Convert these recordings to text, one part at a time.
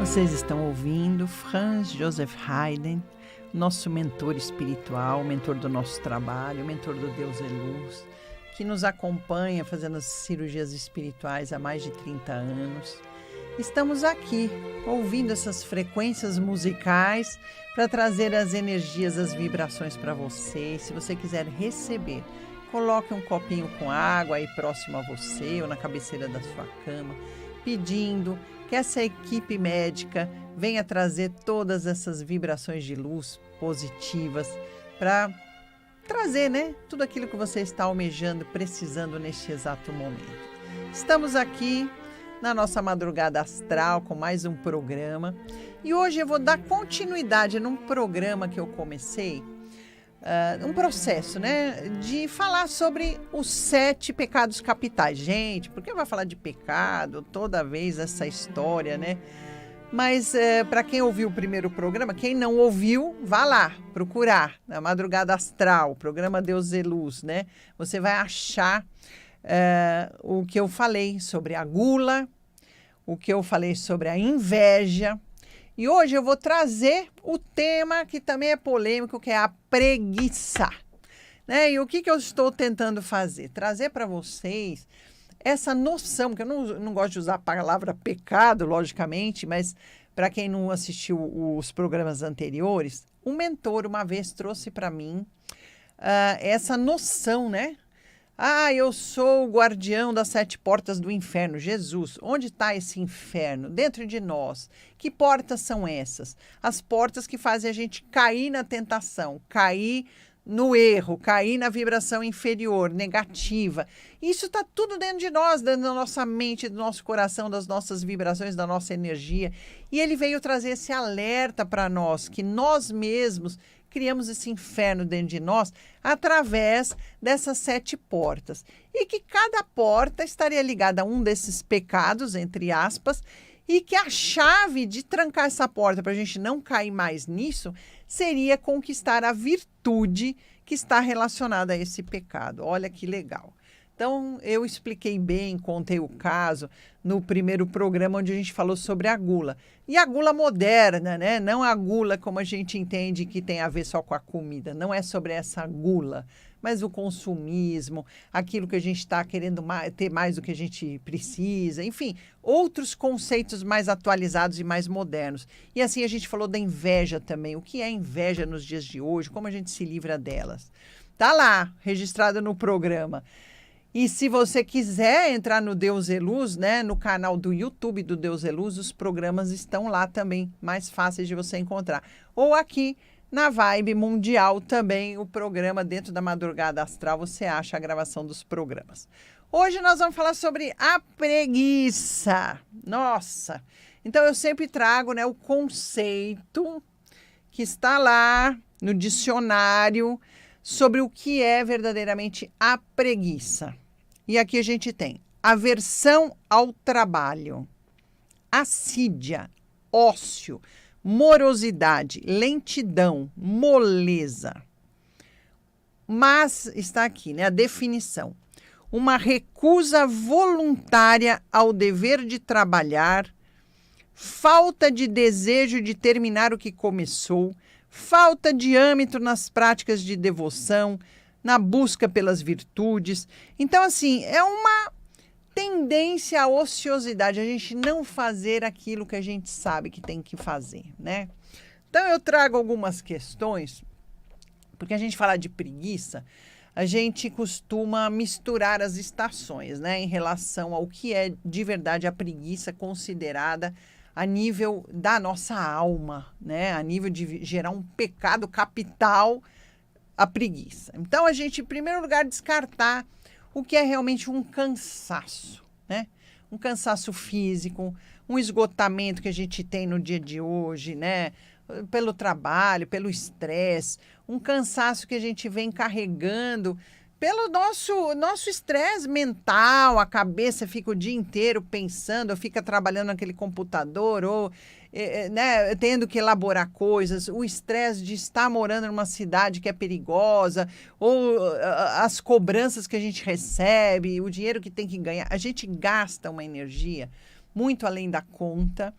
Vocês estão ouvindo Franz Joseph Haydn, nosso mentor espiritual, mentor do nosso trabalho, mentor do Deus é Luz, que nos acompanha fazendo as cirurgias espirituais há mais de 30 anos. Estamos aqui ouvindo essas frequências musicais para trazer as energias, as vibrações para você. Se você quiser receber, coloque um copinho com água aí próximo a você ou na cabeceira da sua cama, pedindo que essa equipe médica venha trazer todas essas vibrações de luz positivas para trazer, tudo aquilo que você está almejando, precisando neste exato momento. Estamos aqui na nossa madrugada astral com mais um programa e hoje eu vou dar continuidade num programa que eu comecei, um processo, de falar sobre os 7 pecados capitais. Gente, por que vai falar de pecado toda vez essa história, Mas para quem ouviu o primeiro programa, quem não ouviu, vá lá procurar na Madrugada Astral, programa Deus é Luz, Você vai achar o que eu falei sobre a gula, o que eu falei sobre a inveja. E hoje eu vou trazer o tema que também é polêmico, que é a preguiça. E o que eu estou tentando fazer? Trazer para vocês essa noção, que eu não gosto de usar a palavra pecado, logicamente, mas para quem não assistiu os programas anteriores, um mentor uma vez trouxe para mim essa noção, eu sou o guardião das 7 portas do inferno. Jesus, onde está esse inferno? Dentro de nós. Que portas são essas? As portas que fazem a gente cair na tentação, cair no erro, cair na vibração inferior, negativa. Isso está tudo dentro de nós, dentro da nossa mente, do nosso coração, das nossas vibrações, da nossa energia. E ele veio trazer esse alerta para nós, que nós mesmos criamos esse inferno dentro de nós através dessas 7 portas. E que cada porta estaria ligada a um desses pecados, entre aspas, e que a chave de trancar essa porta para a gente não cair mais nisso seria conquistar a virtude que está relacionada a esse pecado. Olha que legal. Então, eu expliquei bem, contei o caso no primeiro programa onde a gente falou sobre a gula. E a gula moderna, Não a gula como a gente entende que tem a ver só com a comida. Não é sobre essa gula, mas o consumismo, aquilo que a gente está querendo ter mais do que a gente precisa. Enfim, outros conceitos mais atualizados e mais modernos. E assim a gente falou da inveja também. O que é inveja nos dias de hoje? Como a gente se livra delas? Tá lá, registrado no programa. E se você quiser entrar no Deus é Luz, no canal do YouTube do Deus é Luz, os programas estão lá também, mais fáceis de você encontrar. Ou aqui na Vibe Mundial também, o programa dentro da Madrugada Astral, você acha a gravação dos programas. Hoje nós vamos falar sobre a preguiça. Nossa! Então eu sempre trago, o conceito que está lá no dicionário sobre o que é verdadeiramente a preguiça. E aqui a gente tem aversão ao trabalho, assídia, ócio, morosidade, lentidão, moleza. Mas está aqui, a definição. Uma recusa voluntária ao dever de trabalhar, falta de desejo de terminar o que começou, falta de âmbito nas práticas de devoção, na busca pelas virtudes. Então, assim, é uma tendência à ociosidade, a gente não fazer aquilo que a gente sabe que tem que fazer, Então, eu trago algumas questões, porque a gente fala de preguiça, a gente costuma misturar as estações, em relação ao que é de verdade a preguiça considerada a nível da nossa alma, a nível de gerar um pecado capital, a preguiça. Então, a gente, em primeiro lugar, descartar o que é realmente um cansaço, Um cansaço físico, um esgotamento que a gente tem no dia de hoje, Pelo trabalho, pelo estresse, um cansaço que a gente vem carregando pelo nosso estresse mental, a cabeça fica o dia inteiro pensando, ou fica trabalhando naquele computador, ou tendo que elaborar coisas, o estresse de estar morando numa cidade que é perigosa, ou as cobranças que a gente recebe, o dinheiro que tem que ganhar. A gente gasta uma energia muito além da conta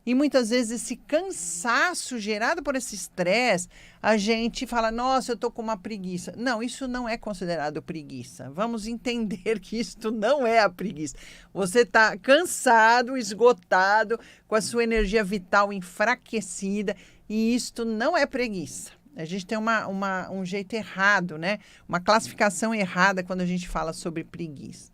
E muitas vezes esse cansaço gerado por esse estresse, a gente fala, nossa, eu tô com uma preguiça. Não, isso não é considerado preguiça. Vamos entender que isto não é a preguiça. Você está cansado, esgotado, com a sua energia vital enfraquecida, e isto não é preguiça. A gente tem um jeito errado, né? Uma classificação errada quando a gente fala sobre preguiça.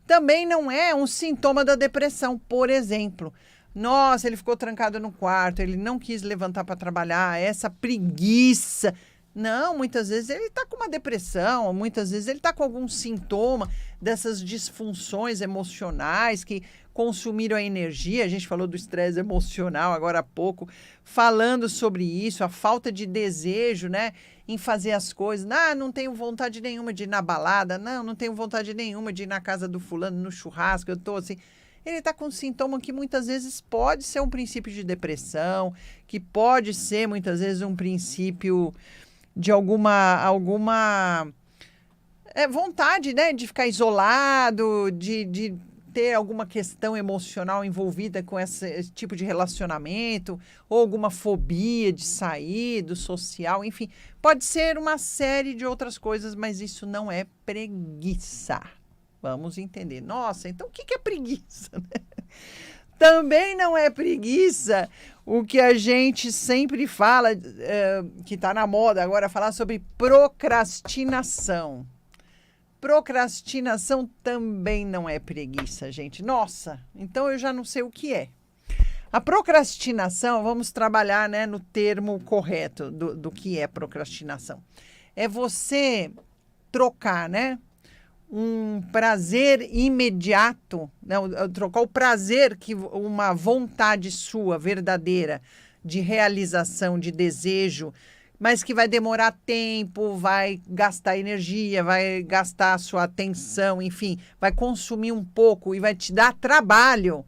Também não é um sintoma da depressão, por exemplo. Nossa, ele ficou trancado no quarto, ele não quis levantar para trabalhar, essa preguiça. Não, muitas vezes ele está com uma depressão, muitas vezes ele está com algum sintoma dessas disfunções emocionais que consumiram a energia. A gente falou do estresse emocional agora há pouco, falando sobre isso, a falta de desejo, né, em fazer as coisas. Ah, não tenho vontade nenhuma de ir na balada, não tenho vontade nenhuma de ir na casa do fulano, no churrasco, eu estou assim... Ele está com um sintoma que muitas vezes pode ser um princípio de depressão, que pode ser muitas vezes um princípio de alguma vontade, né, de ficar isolado, de ter alguma questão emocional envolvida com esse tipo de relacionamento, ou alguma fobia de sair do social, enfim, pode ser uma série de outras coisas, mas isso não é preguiça. Vamos entender. Nossa, então o que é preguiça? Né? Também não é preguiça o que a gente sempre fala, que está na moda agora, falar sobre procrastinação. Procrastinação também não é preguiça, gente. Nossa, então eu já não sei o que é. A procrastinação, vamos trabalhar, né, no termo correto do que é procrastinação. É você trocar, né? Um prazer imediato, né? Trocar o prazer que uma vontade sua, verdadeira, de realização, de desejo, mas que vai demorar tempo, vai gastar energia, vai gastar a sua atenção, enfim, vai consumir um pouco e vai te dar trabalho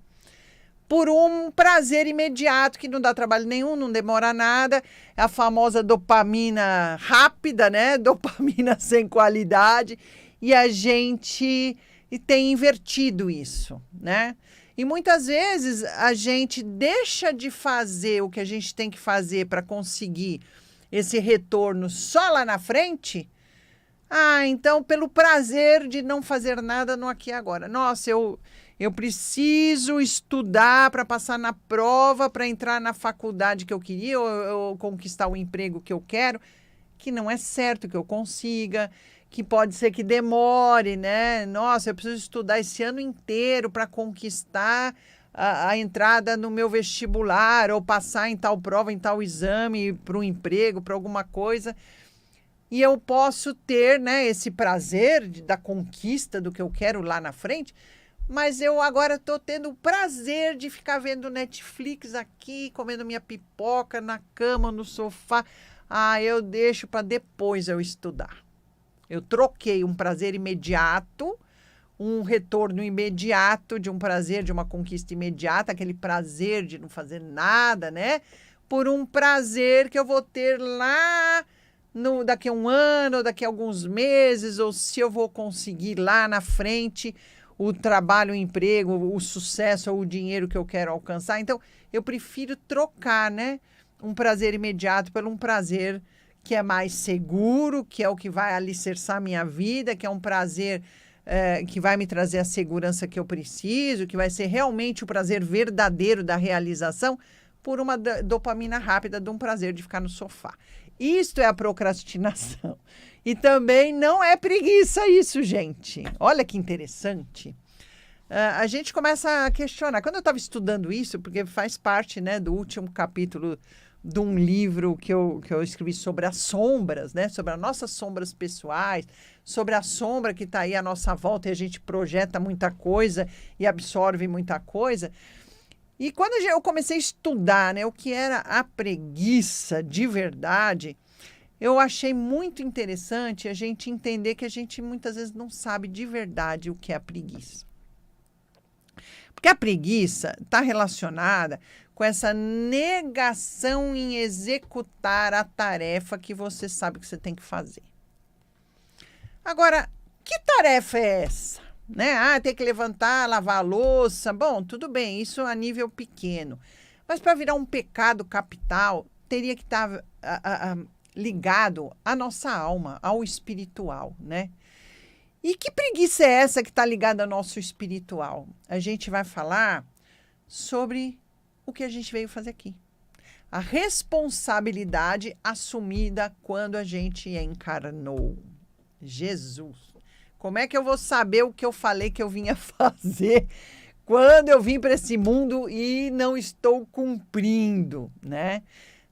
por um prazer imediato que não dá trabalho nenhum, não demora nada, é a famosa dopamina rápida, né? Dopamina sem qualidade. E a gente tem invertido isso, né? E muitas vezes a gente deixa de fazer o que a gente tem que fazer para conseguir esse retorno só lá na frente. Ah, então pelo prazer de não fazer nada no aqui e agora. Nossa, eu preciso estudar para passar na prova, para entrar na faculdade que eu queria, ou conquistar o emprego que eu quero, que não é certo que eu consiga, que pode ser que demore, né? Nossa, eu preciso estudar esse ano inteiro para conquistar a entrada no meu vestibular, ou passar em tal prova, em tal exame, para um emprego, para alguma coisa. E eu posso ter, né, esse prazer da conquista do que eu quero lá na frente, mas eu agora estou tendo o prazer de ficar vendo Netflix aqui, comendo minha pipoca na cama, no sofá. Ah, eu deixo para depois eu estudar. Eu troquei um prazer imediato, um retorno imediato de um prazer, de uma conquista imediata, aquele prazer de não fazer nada, né? Por um prazer que eu vou ter lá daqui a um ano, ou daqui a alguns meses, ou se eu vou conseguir lá na frente o trabalho, o emprego, o sucesso ou o dinheiro que eu quero alcançar. Então, eu prefiro trocar, né? Um prazer imediato por um prazer que é mais seguro, que é o que vai alicerçar a minha vida, que é um prazer que vai me trazer a segurança que eu preciso, que vai ser realmente o prazer verdadeiro da realização, por uma dopamina rápida de um prazer de ficar no sofá. Isto é a procrastinação. E também não é preguiça isso, gente. Olha que interessante. A gente começa a questionar. Quando eu estava estudando isso, porque faz parte, né, do último capítulo de um livro que eu escrevi sobre as sombras, né? Sobre as nossas sombras pessoais, sobre a sombra que está aí à nossa volta e a gente projeta muita coisa e absorve muita coisa. E quando eu comecei a estudar, né, o que era a preguiça de verdade, eu achei muito interessante a gente entender que a gente muitas vezes não sabe de verdade o que é a preguiça. Porque a preguiça está relacionada com essa negação em executar a tarefa que você sabe que você tem que fazer. Agora, que tarefa é essa? Né? Ah, tem que levantar, lavar a louça. Bom, tudo bem, isso a nível pequeno. Mas para virar um pecado capital, teria que estar ligado à nossa alma, ao espiritual, né? E que preguiça é essa que está ligada ao nosso espiritual? A gente vai falar sobre o que a gente veio fazer aqui. A responsabilidade assumida quando a gente encarnou. Jesus! Como é que eu vou saber o que eu falei que eu vinha fazer quando eu vim para esse mundo e não estou cumprindo, né?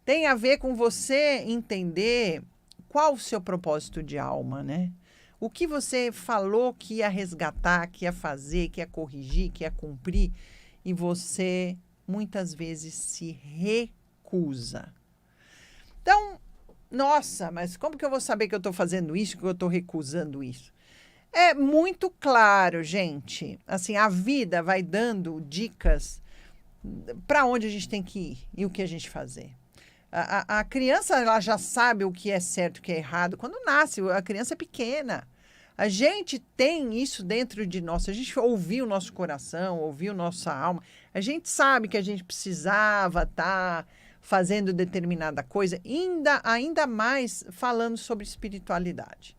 Tem a ver com você entender qual o seu propósito de alma, né? O que você falou que ia resgatar, que ia fazer, que ia corrigir, que ia cumprir, e você muitas vezes se recusa. Então, nossa, mas como que eu vou saber que eu estou fazendo isso, que eu estou recusando isso? É muito claro, gente. Assim, a vida vai dando dicas para onde a gente tem que ir e o que a gente fazer. A criança, ela já sabe o que é certo e o que é errado. Quando nasce, a criança é pequena. A gente tem isso dentro de nós. Se a gente ouvir o nosso coração, ouvir a nossa alma, a gente sabe que a gente precisava estar fazendo determinada coisa, ainda mais falando sobre espiritualidade.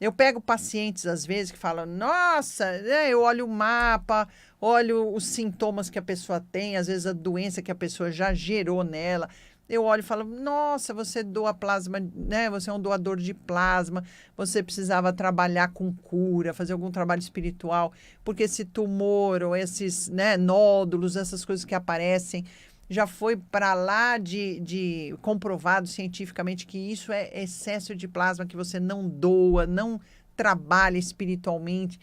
Eu pego pacientes, às vezes, que falam, nossa, eu olho o mapa, olho os sintomas que a pessoa tem, às vezes a doença que a pessoa já gerou nela. Eu olho e falo, nossa, você doa plasma, né? Você é um doador de plasma, você precisava trabalhar com cura, fazer algum trabalho espiritual, porque esse tumor ou esses, né, nódulos, essas coisas que aparecem, já foi para lá de comprovado cientificamente que isso é excesso de plasma, que você não doa, não trabalha espiritualmente.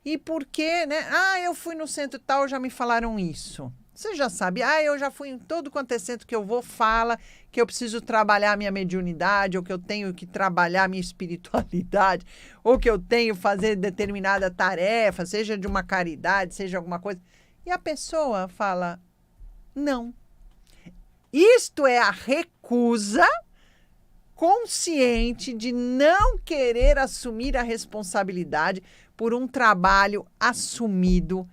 E por quê, né? Eu fui no centro tal, já me falaram isso. Você já sabe, eu já fui em todo quanto é centro que eu vou, fala que eu preciso trabalhar a minha mediunidade, ou que eu tenho que trabalhar a minha espiritualidade, ou que eu tenho que fazer determinada tarefa, seja de uma caridade, seja alguma coisa. E a pessoa fala, não. Isto é a recusa consciente de não querer assumir a responsabilidade por um trabalho assumido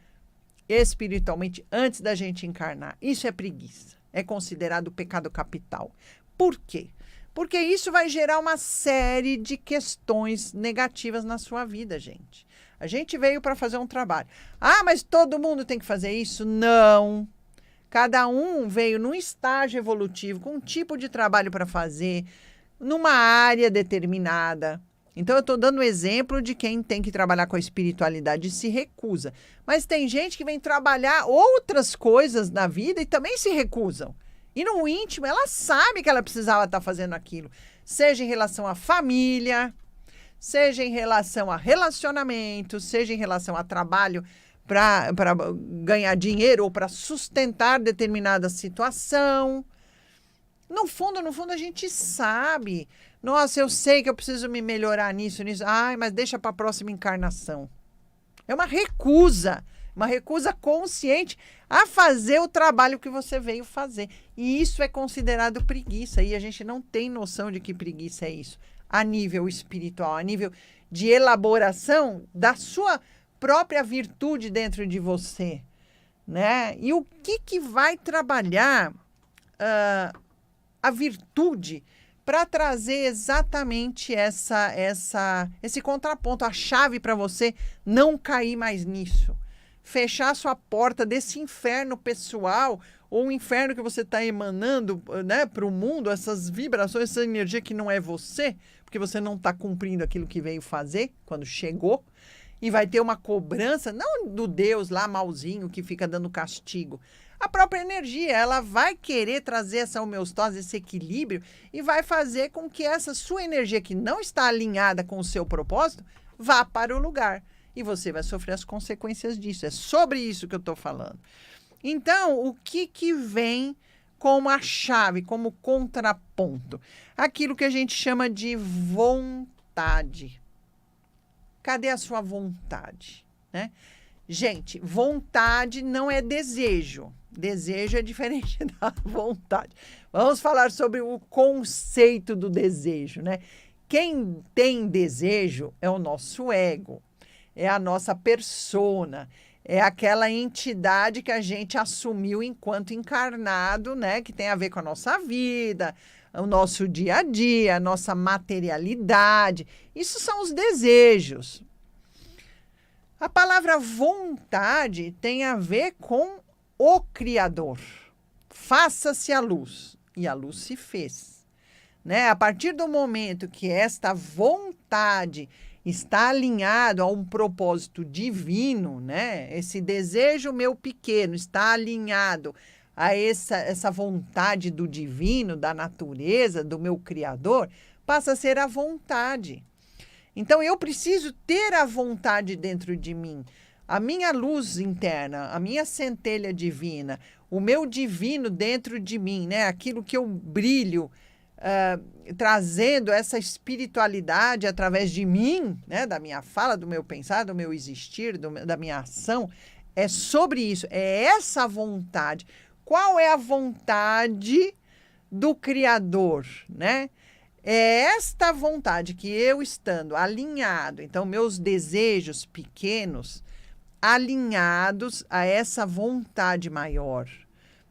espiritualmente antes da gente encarnar. Isso é preguiça. É considerado pecado capital. Por quê? Porque isso vai gerar uma série de questões negativas na sua vida, gente. A gente veio para fazer um trabalho. Mas todo mundo tem que fazer isso? Não. Cada um veio num estágio evolutivo, com um tipo de trabalho para fazer, numa área determinada. Então, eu estou dando o exemplo de quem tem que trabalhar com a espiritualidade e se recusa. Mas tem gente que vem trabalhar outras coisas na vida e também se recusam. E no íntimo, ela sabe que ela precisava estar fazendo aquilo. Seja em relação à família, seja em relação a relacionamento, seja em relação a trabalho para ganhar dinheiro ou para sustentar determinada situação. No fundo, a gente sabe. Nossa, eu sei que eu preciso me melhorar nisso. Mas deixa para a próxima encarnação. É uma recusa consciente a fazer o trabalho que você veio fazer. E isso é considerado preguiça. E a gente não tem noção de que preguiça é isso. A nível espiritual, a nível de elaboração da sua própria virtude dentro de você, né? E o que vai trabalhar a virtude para trazer exatamente esse contraponto, a chave para você não cair mais nisso. Fechar sua porta desse inferno pessoal, ou o inferno que você está emanando, né, para o mundo, essas vibrações, essa energia que não é você, porque você não está cumprindo aquilo que veio fazer quando chegou, e vai ter uma cobrança, não do Deus lá malzinho que fica dando castigo. A própria energia, ela vai querer trazer essa homeostase, esse equilíbrio, e vai fazer com que essa sua energia que não está alinhada com o seu propósito, vá para o lugar. E você vai sofrer as consequências disso. É sobre isso que eu estou falando. Então, o que vem como a chave, como contraponto? Aquilo que a gente chama de vontade. Cadê a sua vontade, né? Gente, vontade não é desejo. Desejo é diferente da vontade. Vamos falar sobre o conceito do desejo, né? Quem tem desejo é o nosso ego, é a nossa persona, É aquela entidade que a gente assumiu enquanto encarnado, né? Que tem a ver com a nossa vida, o nosso dia a dia, a nossa materialidade. Isso são os desejos. A palavra vontade tem a ver com o Criador. Faça-se a luz. E a luz se fez. Né? A partir do momento que esta vontade está alinhado a um propósito divino, né? Esse desejo meu pequeno está alinhado a essa vontade do divino, da natureza, do meu Criador, passa a ser a vontade. Então, eu preciso ter a vontade dentro de mim, a minha luz interna, a minha centelha divina, o meu divino dentro de mim, né? Aquilo que eu brilho, trazendo essa espiritualidade através de mim, né? Da minha fala, do meu pensar, do meu existir, da minha ação. É sobre isso, é essa vontade. Qual é a vontade do Criador, né? É esta vontade que eu estando alinhado, então meus desejos pequenos, alinhados a essa vontade maior,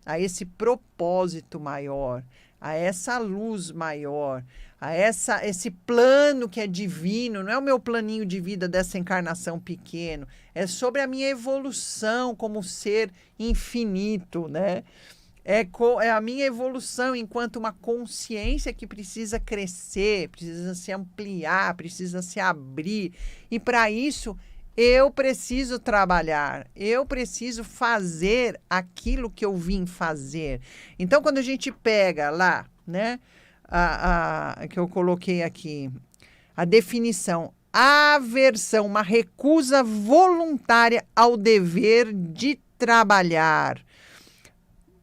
a esse propósito maior, a essa luz maior, a esse plano que é divino, não é o meu planinho de vida dessa encarnação pequeno, é sobre a minha evolução como ser infinito, né? É a minha evolução enquanto uma consciência que precisa crescer, precisa se ampliar, precisa se abrir. E para isso, eu preciso trabalhar, eu preciso fazer aquilo que eu vim fazer. Então, quando a gente pega lá, né, que eu coloquei aqui, a definição, aversão, uma recusa voluntária ao dever de trabalhar.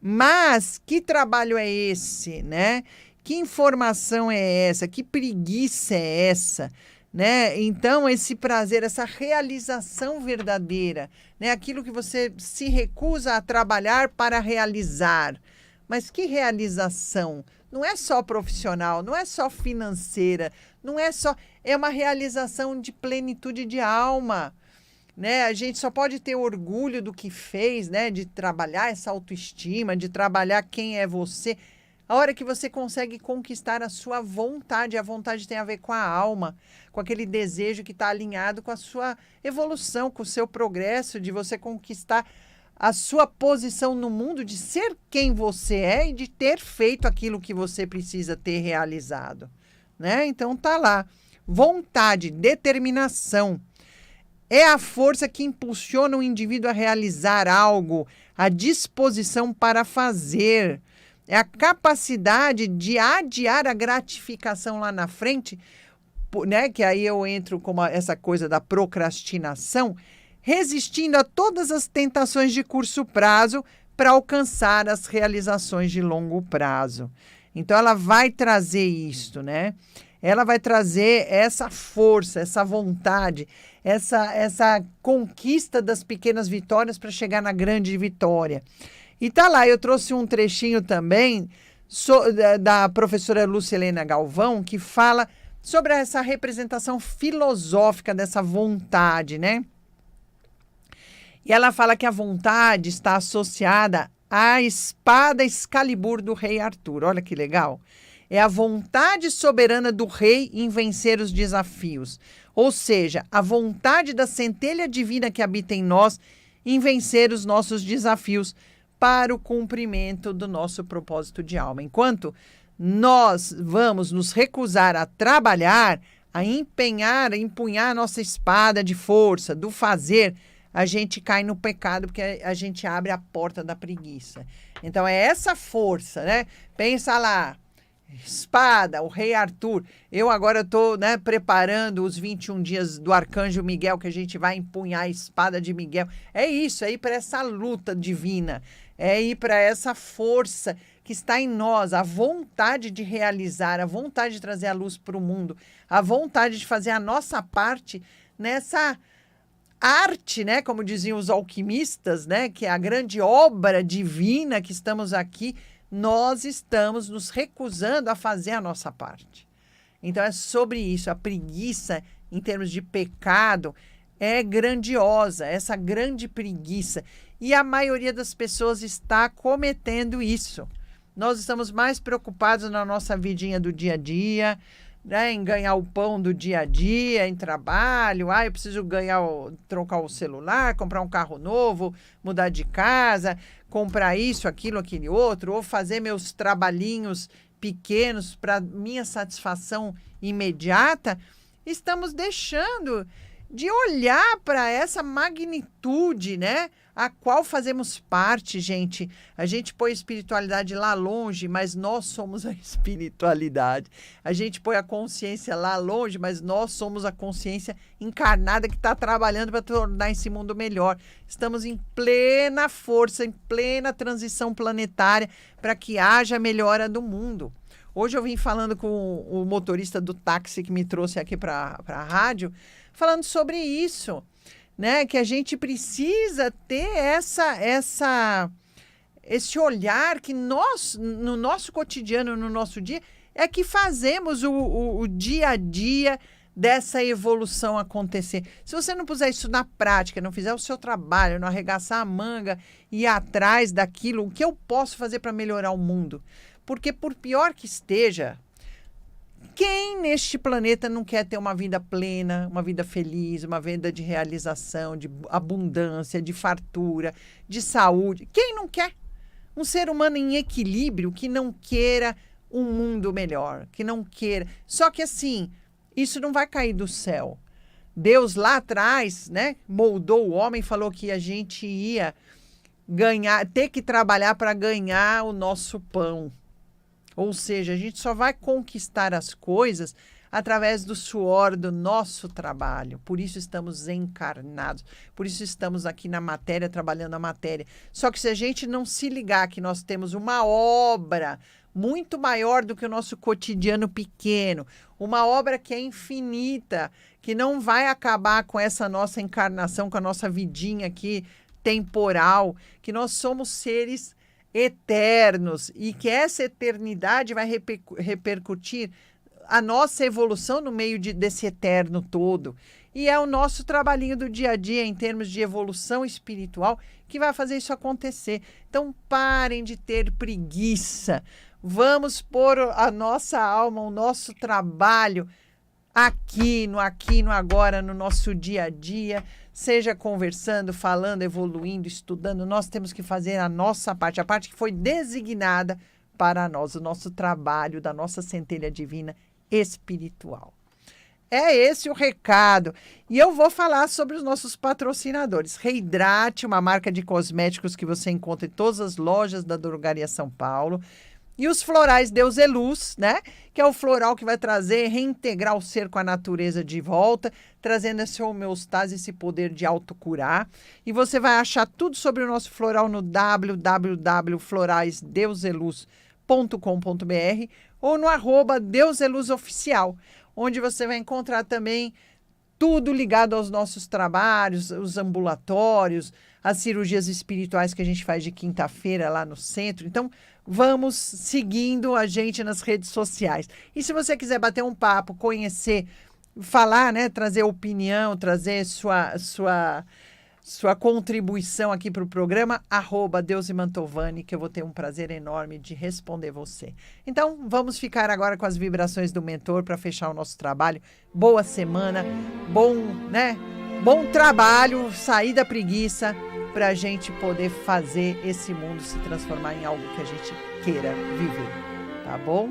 Mas que trabalho é esse, né? Que informação é essa? Que preguiça é essa? Né? Então, esse prazer, essa realização verdadeira, né? Aquilo que você se recusa a trabalhar para realizar. Mas que realização? Não é só profissional, não é só financeira, não é só... É uma realização de plenitude de alma. Né? A gente só pode ter orgulho do que fez, né? De trabalhar essa autoestima, de trabalhar quem é você. A hora que você consegue conquistar a sua vontade, a vontade tem a ver com a alma, com aquele desejo que está alinhado com a sua evolução, com o seu progresso, de você conquistar a sua posição no mundo, de ser quem você é e de ter feito aquilo que você precisa ter realizado. Né? Então tá lá. Vontade, determinação. É a força que impulsiona o indivíduo a realizar algo, a disposição para fazer. É a capacidade de adiar a gratificação lá na frente, né? Que aí eu entro com essa coisa da procrastinação, resistindo a todas as tentações de curto prazo para alcançar as realizações de longo prazo. Então, ela vai trazer isto, né? Ela vai trazer essa força, essa vontade, essa conquista das pequenas vitórias para chegar na grande vitória. E tá lá, eu trouxe um trechinho também da professora Lúcia Helena Galvão, que fala sobre essa representação filosófica dessa vontade, né? E ela fala que a vontade está associada à espada Excalibur do rei Arthur. Olha que legal. É a vontade soberana do rei em vencer os desafios. Ou seja, a vontade da centelha divina que habita em nós em vencer os nossos desafios para o cumprimento do nosso propósito de alma. Enquanto nós vamos nos recusar a trabalhar, a empenhar, a empunhar a nossa espada de força, do fazer, a gente cai no pecado porque a gente abre a porta da preguiça. Então é essa força, né? Pensa lá. Espada, o rei Arthur. Eu agora estou, né, preparando os 21 dias do Arcanjo Miguel, que a gente vai empunhar a espada de Miguel. É isso, é ir para essa luta divina, é ir para essa força que está em nós, a vontade de realizar, a vontade de trazer a luz para o mundo, a vontade de fazer a nossa parte nessa arte, né, como diziam os alquimistas, né, que é a grande obra divina que estamos aqui. Nós estamos nos recusando a fazer a nossa parte. Então, é sobre isso. A preguiça, em termos de pecado, é grandiosa, essa grande preguiça. E a maioria das pessoas está cometendo isso. Nós estamos mais preocupados na nossa vidinha do dia a dia, né, em ganhar o pão do dia a dia, em trabalho. Eu preciso trocar o celular, comprar um carro novo, mudar de casa, comprar isso, aquilo, aquele outro, ou fazer meus trabalhinhos pequenos para minha satisfação imediata. Estamos deixando de olhar para essa magnitude, né? A qual fazemos parte, gente. A gente põe a espiritualidade lá longe, mas nós somos a espiritualidade. A gente põe a consciência lá longe, mas nós somos a consciência encarnada que está trabalhando para tornar esse mundo melhor. Estamos em plena força, em plena transição planetária para que haja melhora do mundo. Hoje eu vim falando com o motorista do táxi que me trouxe aqui para a rádio, falando sobre isso, né? Que a gente precisa ter esse olhar que nós, no nosso cotidiano, no nosso dia, é que fazemos o dia a dia dessa evolução acontecer. Se você não puser isso na prática, não fizer o seu trabalho, não arregaçar a manga e ir atrás daquilo, o que eu posso fazer para melhorar o mundo? Porque por pior que esteja, quem neste planeta não quer ter uma vida plena, uma vida feliz, uma vida de realização, de abundância, de fartura, de saúde? Quem não quer? Um ser humano em equilíbrio que não queira um mundo melhor, que não queira. Só que assim, isso não vai cair do céu. Deus lá atrás, né, moldou o homem e falou que a gente ia ter que trabalhar para ganhar o nosso pão. Ou seja, a gente só vai conquistar as coisas através do suor do nosso trabalho. Por isso estamos encarnados. Por isso estamos aqui na matéria, trabalhando a matéria. Só que se a gente não se ligar que nós temos uma obra muito maior do que o nosso cotidiano pequeno, uma obra que é infinita, que não vai acabar com essa nossa encarnação, com a nossa vidinha aqui temporal, que nós somos seres eternos e que essa eternidade vai repercutir a nossa evolução no meio desse eterno todo. E é o nosso trabalhinho do dia a dia em termos de evolução espiritual que vai fazer isso acontecer. Então parem de ter preguiça. Vamos pôr a nossa alma, o nosso trabalho aqui, no agora, no nosso dia a dia, seja conversando, falando, evoluindo, estudando. Nós temos que fazer a nossa parte, a parte que foi designada para nós, o nosso trabalho da nossa centelha divina espiritual. É esse o recado. E eu vou falar sobre os nossos patrocinadores. Reidrate, uma marca de cosméticos que você encontra em todas as lojas da Drogaria São Paulo. E os florais Deus é Luz, né? Que é o floral que vai reintegrar o ser com a natureza de volta, trazendo essa homeostase, esse poder de autocurar. E você vai achar tudo sobre o nosso floral no www.floraisdeuseluz.com.br ou no @DeusELuzOficial, onde você vai encontrar também tudo ligado aos nossos trabalhos, os ambulatórios, as cirurgias espirituais que a gente faz de quinta-feira lá no centro. Então, vamos seguindo a gente nas redes sociais. E se você quiser bater um papo, conhecer, falar, né, trazer opinião, trazer sua contribuição aqui para o programa, @Deusemantovani, que eu vou ter um prazer enorme de responder você. Então, vamos ficar agora com as vibrações do mentor para fechar o nosso trabalho. Boa semana, bom trabalho, sair da preguiça, para a gente poder fazer esse mundo se transformar em algo que a gente queira viver, tá bom?